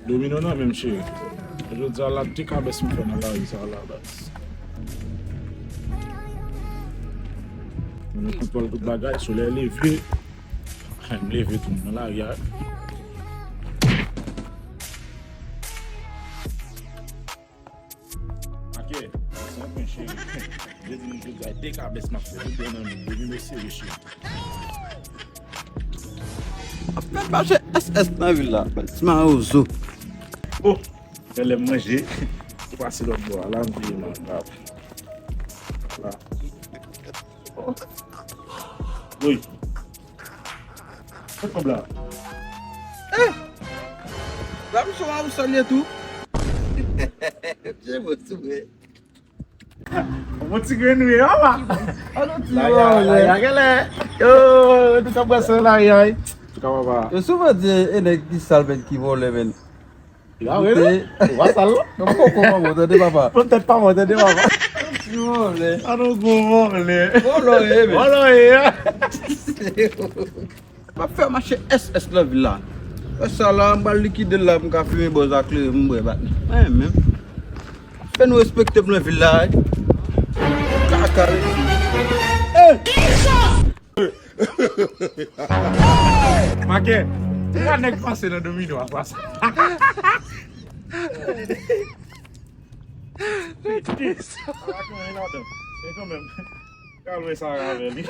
Domino nan menm che. Je di la ti ka bes mi fè nan la yi sa la bes. Mwen kontrol tout bagay, so le leve. M leve tout nan la yi. Ok, sa mwen che. Je di mwen bagay, te ka bes ma fè. Domino seri che. Apen pa che SS nan villa, sman ouzo. Oh, elle aime manger. Tu passes l'autre bois, là, on dit, là. Là. Oh. Oui. C'est comme là. La mwen chwa ou salye tou? Je mwen souwe. On va tirer nous, là. Ano ti Là, wale? quelle est? Oh, tu as passé là, ya. Tu as pas. Yo souve di enek di salben ki vole men. Là, oui. Tu vas ça là? Nan pou kon mwote de papa. Peut-être pas moi, t'es pas. Ti wale? Ah non, comment le? Wolo e men. Voilà, ya. Pa fè mache SS la villa. E sa la mba likide la mka fime boz akle mbwe bat. E men. Fè nou respekte mwen villa. Kakare. Maquet, tu vas nek passer dans domino à quoi ça? Quand même, calme ça avec lui.